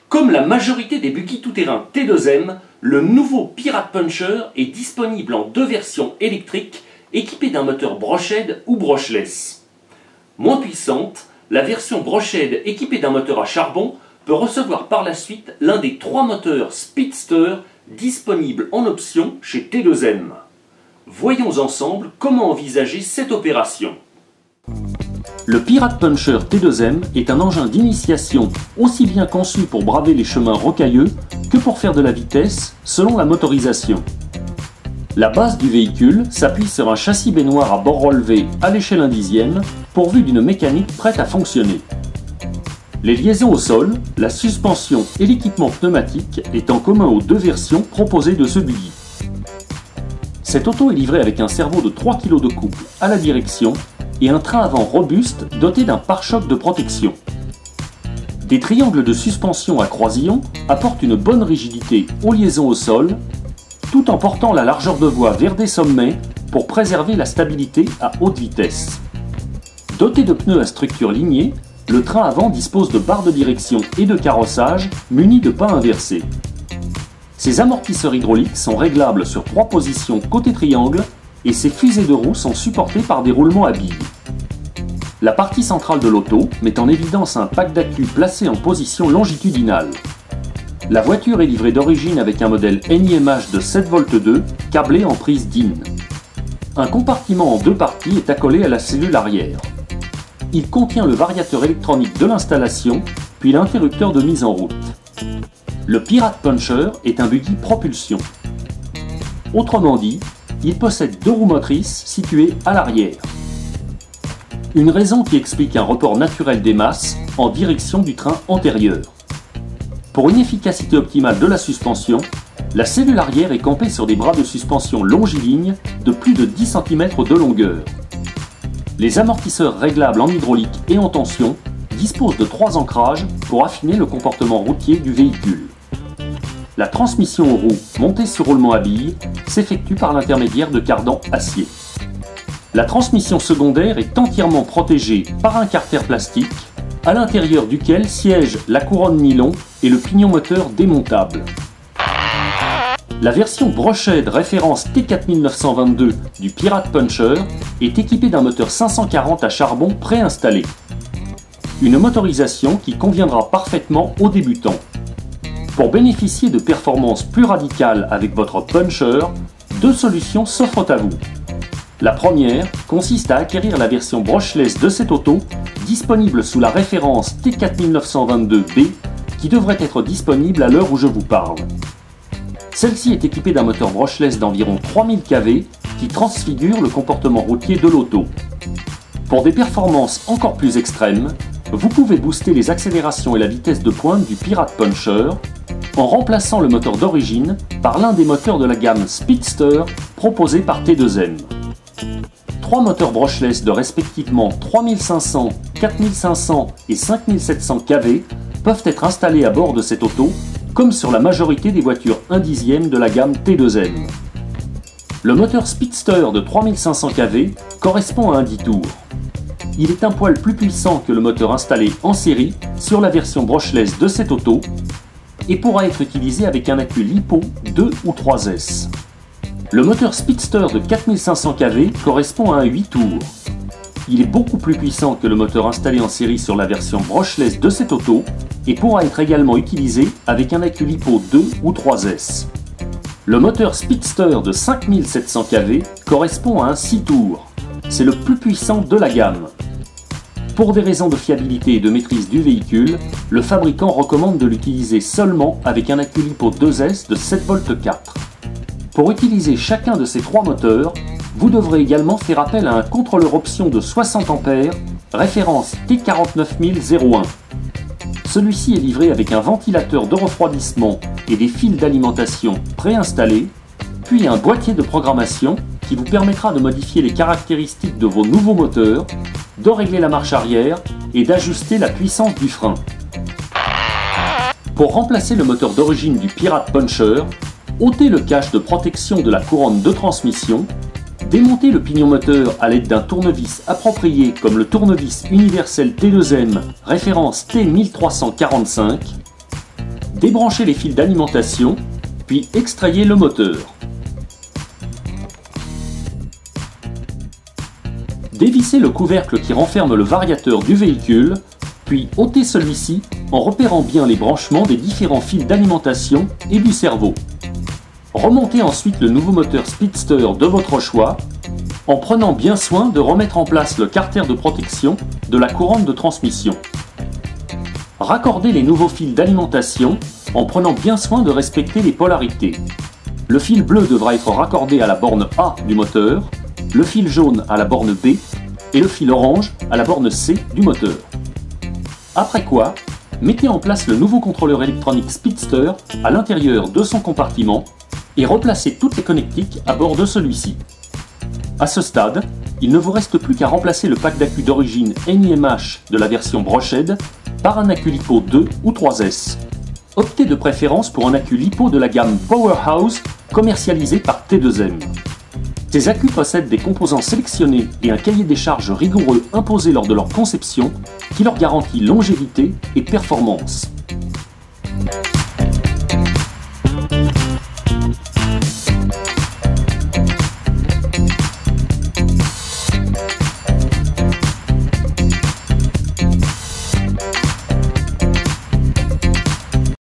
Comme la majorité des buggy tout-terrain T2M, le nouveau Pirate Puncher est disponible en deux versions électriques équipées d'un moteur Brochehead ou brushless. Moins puissante, la version Brochehead équipée d'un moteur à charbon peut recevoir par la suite l'un des trois moteurs Speedster disponibles en option chez T2M. Voyons ensemble comment envisager cette opération. Le Pirate Puncher T2M est un engin d'initiation aussi bien conçu pour braver les chemins rocailleux que pour faire de la vitesse selon la motorisation. La base du véhicule s'appuie sur un châssis baignoire à bord relevé à l'échelle 1/10 pourvu d'une mécanique prête à fonctionner. Les liaisons au sol, la suspension et l'équipement pneumatique étant communs aux deux versions proposées de ce buggy. Cette auto est livrée avec un cerveau de 3 kg de couple à la direction et un train avant robuste doté d'un pare-choc de protection. Des triangles de suspension à croisillon apportent une bonne rigidité aux liaisons au sol, tout en portant la largeur de voie vers des sommets pour préserver la stabilité à haute vitesse. Doté de pneus à structure lignée, le train avant dispose de barres de direction et de carrossage munis de pas inversés. Ses amortisseurs hydrauliques sont réglables sur 3 positions côté triangle et ses fusées de roues sont supportées par des roulements à billes. La partie centrale de l'auto met en évidence un pack d'accu placé en position longitudinale. La voiture est livrée d'origine avec un modèle NIMH de 7V2 câblé en prise DIN. Un compartiment en deux parties est accolé à la cellule arrière. Il contient le variateur électronique de l'installation, puis l'interrupteur de mise en route. Le Pirate Puncher est un buggy propulsion. Autrement dit, il possède 2 roues motrices situées à l'arrière. Une raison qui explique un report naturel des masses en direction du train antérieur. Pour une efficacité optimale de la suspension, la cellule arrière est campée sur des bras de suspension longilignes de plus de 10 cm de longueur. Les amortisseurs réglables en hydraulique et en tension disposent de 3 ancrages pour affiner le comportement routier du véhicule. La transmission aux roues montée sur roulement à billes s'effectue par l'intermédiaire de cardans acier. La transmission secondaire est entièrement protégée par un carter plastique à l'intérieur duquel siège la couronne nylon et le pignon moteur démontable. La version Brochehead référence T4922 du Pirate Puncher est équipée d'un moteur 540 à charbon préinstallé. Une motorisation qui conviendra parfaitement aux débutants. Pour bénéficier de performances plus radicales avec votre Puncher, 2 solutions s'offrent à vous. La première consiste à acquérir la version brushless de cette auto, disponible sous la référence T4922B, qui devrait être disponible à l'heure où je vous parle. Celle-ci est équipée d'un moteur brushless d'environ 3000 kV qui transfigure le comportement routier de l'auto. Pour des performances encore plus extrêmes, vous pouvez booster les accélérations et la vitesse de pointe du Pirate Puncher en remplaçant le moteur d'origine par l'un des moteurs de la gamme Speedster proposé par T2M. 3 moteurs brushless de respectivement 3500, 4500 et 5700 kV peuvent être installés à bord de cette auto, comme sur la majorité des voitures 1/10 de la gamme T2M. Le moteur Speedster de 3500 kV correspond à un 10 tours. Il est un poil plus puissant que le moteur installé en série sur la version brushless de cette auto et pourra être utilisé avec un accu LiPo 2 ou 3S. Le moteur Speedster de 4500 kV correspond à un 8 tours. Il est beaucoup plus puissant que le moteur installé en série sur la version brushless de cette auto et pourra être également utilisé avec un accu LiPo 2 ou 3S. Le moteur Speedster de 5700 kV correspond à un 6 tours. C'est le plus puissant de la gamme. Pour des raisons de fiabilité et de maîtrise du véhicule, le fabricant recommande de l'utiliser seulement avec un accu LiPo 2S de 7V4. Pour utiliser chacun de ces 3 moteurs, vous devrez également faire appel à un contrôleur option de 60 A, référence T49001. Celui-ci est livré avec un ventilateur de refroidissement et des fils d'alimentation préinstallés, puis un boîtier de programmation qui vous permettra de modifier les caractéristiques de vos nouveaux moteurs, de régler la marche arrière et d'ajuster la puissance du frein. Pour remplacer le moteur d'origine du Pirate Puncher, ôtez le cache de protection de la couronne de transmission, démontez le pignon moteur à l'aide d'un tournevis approprié comme le tournevis universel T2M référence T1345, Débranchez les fils d'alimentation, puis extrayez le moteur. Dévissez le couvercle qui renferme le variateur du véhicule, puis ôtez celui-ci en repérant bien les branchements des différents fils d'alimentation et du cerveau. Remontez ensuite le nouveau moteur Speedster de votre choix, en prenant bien soin de remettre en place le carter de protection de la couronne de transmission. Raccordez les nouveaux fils d'alimentation en prenant bien soin de respecter les polarités. Le fil bleu devra être raccordé à la borne A du moteur, le fil jaune à la borne B et le fil orange à la borne C du moteur. Après quoi, mettez en place le nouveau contrôleur électronique Speedster à l'intérieur de son compartiment et replacez toutes les connectiques à bord de celui-ci. À ce stade, il ne vous reste plus qu'à remplacer le pack d'accu d'origine NiMH de la version Brochead par un accu LiPo 2 ou 3S. Optez de préférence pour un accu LiPo de la gamme Powerhouse commercialisé par T2M. Ces accus possèdent des composants sélectionnés et un cahier des charges rigoureux imposé lors de leur conception qui leur garantit longévité et performance.